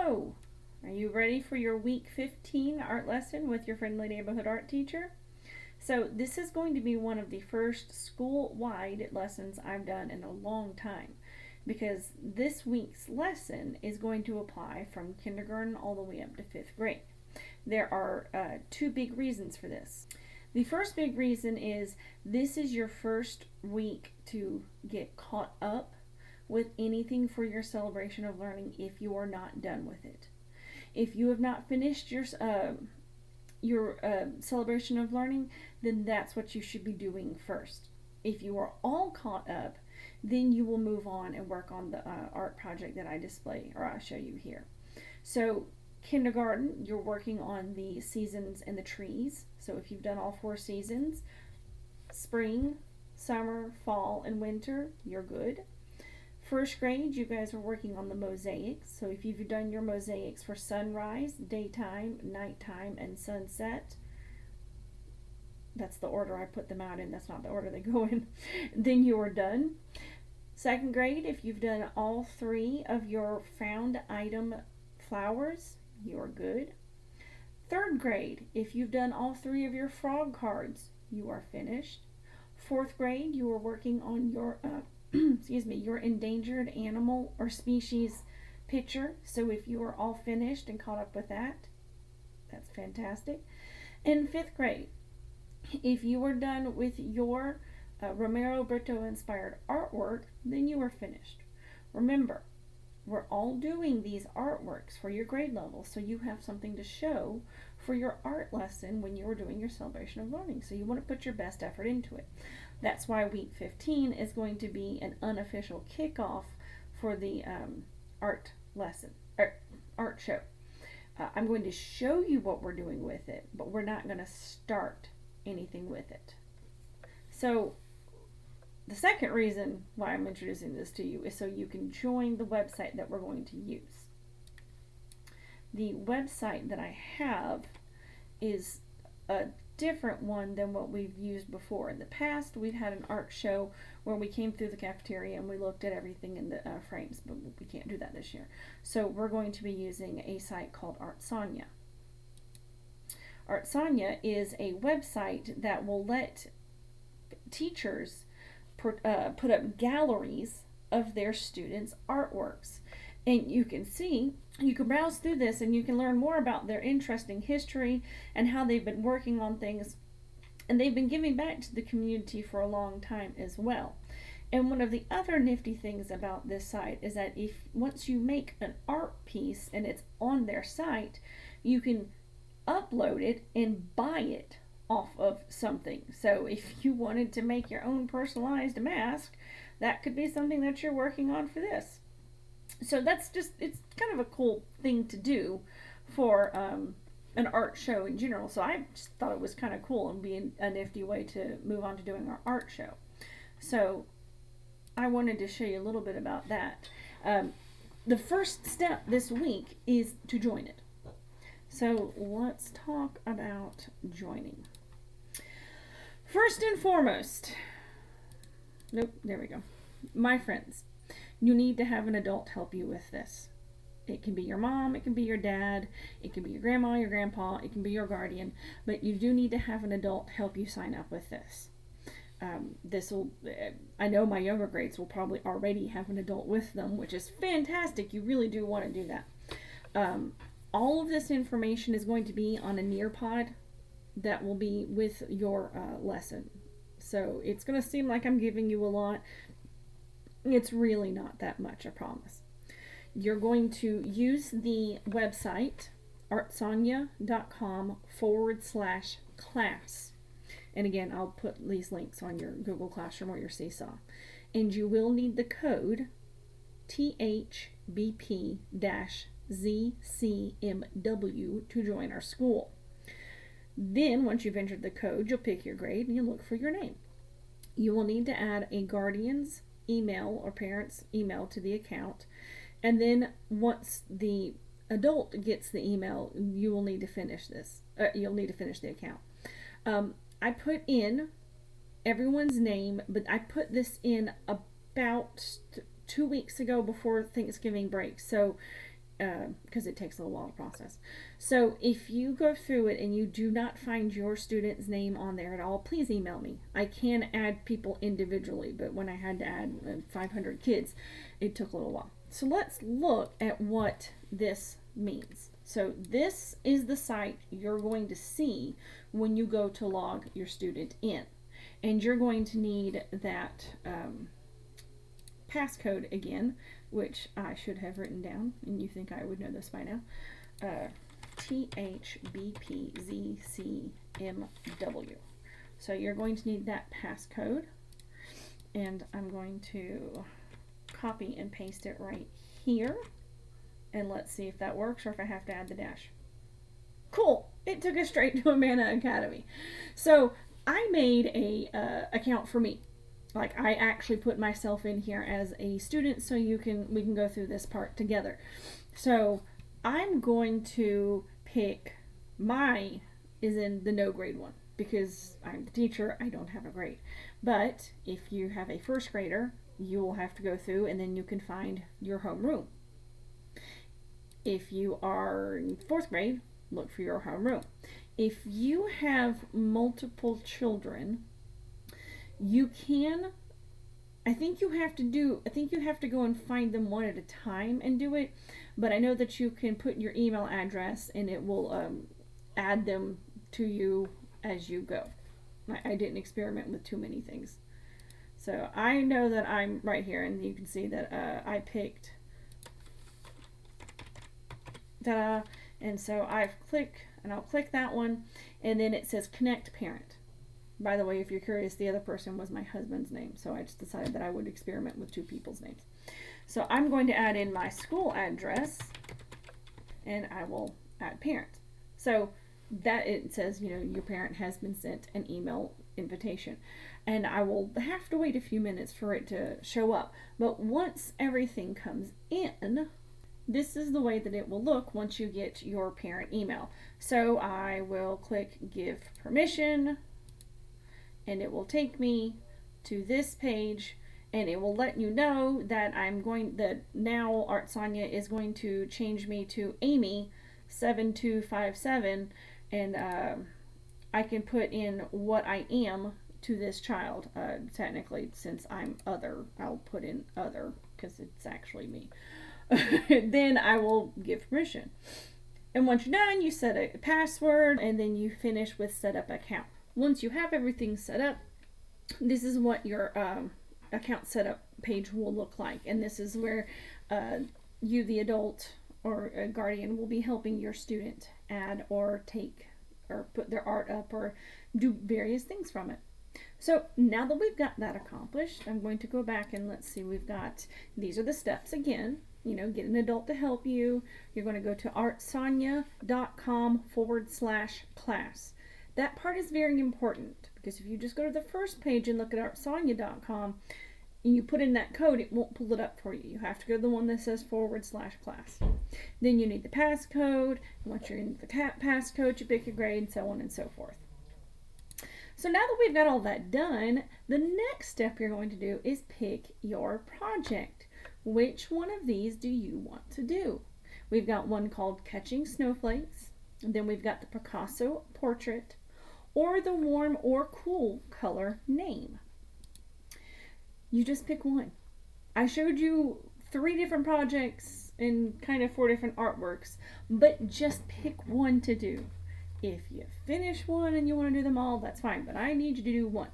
Hello! Are you ready for your week 15 art lesson with your friendly neighborhood art teacher? So, this is going to be one of the first school-wide lessons I've done in a long time because this week's lesson is going to apply from kindergarten all the way up to 5th grade. There are two big reasons for this. The first big reason is this is your first week to get caught up with anything for your celebration of learning if you are not done with it. If you have not finished your celebration of learning, then that's what you should be doing first. If you are all caught up, then you will move on and work on the art project that I display or I show you here. So kindergarten, you're working on the seasons and the trees. So if you've done all 4 seasons, spring, summer, fall, and winter, you're good. First grade, you guys are working on the mosaics. So if you've done your mosaics for sunrise, daytime, nighttime, and sunset, that's the order I put them out in. That's not the order they go in. Then you are done. Second grade, if you've done all 3 of your found item flowers, you are good. Third grade, if you've done all 3 of your frog cards, you are finished. Fourth grade, you are working on your your endangered animal or species picture. So if you are all finished and caught up with that, that's fantastic. In 5th grade, if you are done with your Romero Brito inspired artwork, then you are finished. Remember, we're all doing these artworks for your grade level, so you have something to show for your art lesson when you are doing your celebration of learning. So you want to put your best effort into it. That's why week 15 is going to be an unofficial kickoff for the art lesson, or art show. I'm going to show you what we're doing with it, but we're not going to start anything with it. So the second reason why I'm introducing this to you is so you can join the website that we're going to use. The website that I have is a different one than what we've used before. In the past, we've had an art show where we came through the cafeteria and we looked at everything in the frames, but we can't do that this year. So we're going to be using a site called Artsonia. Artsonia is a website that will let teachers put up galleries of their students' artworks. And you can see, you can browse through this and you can learn more about their interesting history and how they've been working on things. And they've been giving back to the community for a long time as well. And one of the other nifty things about this site is that once you make an art piece and it's on their site, you can upload it and buy it off of something. So if you wanted to make your own personalized mask, that could be something that you're working on for this. So that's just, it's kind of a cool thing to do for an art show in general. So I just thought it was kind of cool and be a nifty way to move on to doing our art show. So I wanted to show you a little bit about that. The first step this week is to join it. So let's talk about joining. First and foremost, there we go. My friends, you need to have an adult help you with this. It can be your mom, it can be your dad, it can be your grandma, your grandpa, it can be your guardian, but you do need to have an adult help you sign up with this. I know my younger grades will probably already have an adult with them, which is fantastic. You really do want to do that. All of this information is going to be on a Nearpod that will be with your lesson. So it's going to seem like I'm giving you a lot. It's really not that much, I promise. You're going to use the website artsonia.com/class. And again, I'll put these links on your Google Classroom or your Seesaw. And you will need the code THBP-ZCMW to join our school. Then, once you've entered the code, you'll pick your grade and you look for your name. You will need to add a guardian's email or parent's email to the account. And then once the adult gets the email, you will need to finish this. You'll need to finish the account. I put in everyone's name, but I put this in about 2 weeks ago before Thanksgiving break. So because it takes a little while to process. So if you go through it and you do not find your student's name on there at all, please email me. I can add people individually, but when I had to add 500 kids, it took a little while. So let's look at what this means. So this is the site you're going to see when you go to log your student in. And you're going to need that passcode again, which I should have written down, and you think I would know this by now. THBPZCMW. So you're going to need that passcode, and I'm going to copy and paste it right here, and let's see if that works or if I have to add the dash. Cool! It took us straight to Amana Academy. So I made a account for me. Like, I actually put myself in here as a student so we can go through this part together. So I'm going to pick is in the no grade one, because I'm the teacher, I don't have a grade. But if you have a first grader, you will have to go through and then you can find your homeroom. If you are in fourth grade, look for your homeroom. If you have multiple children, you can, I think you have to go and find them one at a time and do it, but I know that you can put your email address and it will add them to you as you go. I didn't experiment with too many things. So I know that I'm right here, and you can see that I picked, ta-da, and so I'll click that one, and then it says connect parent. By the way, if you're curious, the other person was my husband's name, so I just decided that I would experiment with two people's names. So I'm going to add in my school address, and I will add parent. So that it says, your parent has been sent an email invitation, and I will have to wait a few minutes for it to show up. But once everything comes in, this is the way that it will look once you get your parent email. So I will click give permission, and it will take me to this page, and it will let you know that now Artsonia is going to change me to Amy 7257, and I can put in what I am to this child. Technically, since I'm other, I'll put in other because it's actually me. Then I will give permission. And once you're done, you set a password, and then you finish with set up account. Once you have everything set up, this is what your account setup page will look like. And this is where you, the adult or a guardian, will be helping your student add or take or put their art up or do various things from it. So now that we've got that accomplished, I'm going to go back and let's see, these are the steps again. Get an adult to help you. You're going to go to artsonia.com/class. That part is very important, because if you just go to the first page and look at artsonia.com and you put in that code, it won't pull it up for you. You have to go to the one that says /class. Then you need the passcode. And once you're in the passcode, you pick your grade, and so on and so forth. So now that we've got all that done, the next step you're going to do is pick your project. Which one of these do you want to do? We've got one called Catching Snowflakes, and then we've got the Picasso Portrait, or the warm or cool color name. You just pick one. I showed you 3 different projects and kind of 4 different artworks, but just pick one to do. If you finish one and you want to do them all, that's fine, but I need you to do one.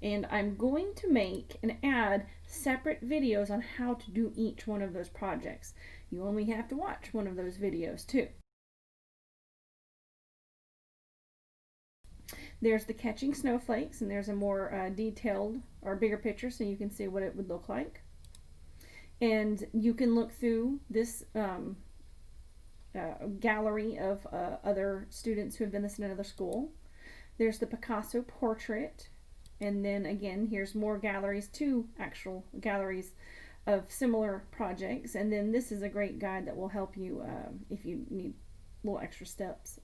And I'm going to make and add separate videos on how to do each one of those projects. You only have to watch one of those videos too. There's the Catching Snowflakes, and there's a more detailed or bigger picture so you can see what it would look like. And you can look through this gallery of other students who have done this in another school. There's the Picasso Portrait, and then again here's more galleries, 2 actual galleries of similar projects, and then this is a great guide that will help you if you need little extra steps.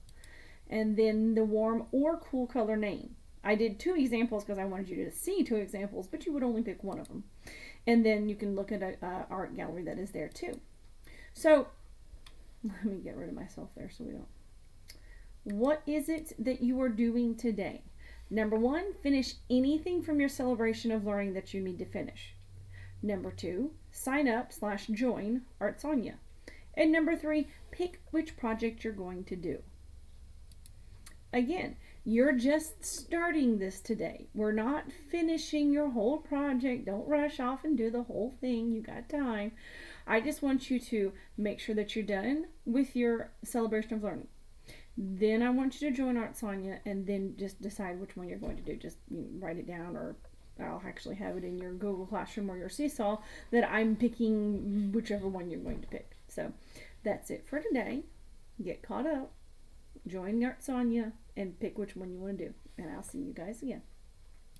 And then the warm or cool color name. I did 2 examples because I wanted you to see 2 examples, but you would only pick one of them. And then you can look at an art gallery that is there too. So let me get rid of myself there so we don't. What is it that you are doing today? Number 1, finish anything from your celebration of learning that you need to finish. Number 2, sign up/join Artsonia. And number 3, pick which project you're going to do. Again, you're just starting this today. We're not finishing your whole project. Don't rush off and do the whole thing. You got time. I just want you to make sure that you're done with your celebration of learning. Then I want you to join Artsonia and then just decide which one you're going to do. Just write it down, or I'll actually have it in your Google Classroom or your Seesaw that I'm picking whichever one you're going to pick. So that's it for today. Get caught up, join Artsonia, and pick which one you want to do. And I'll see you guys again.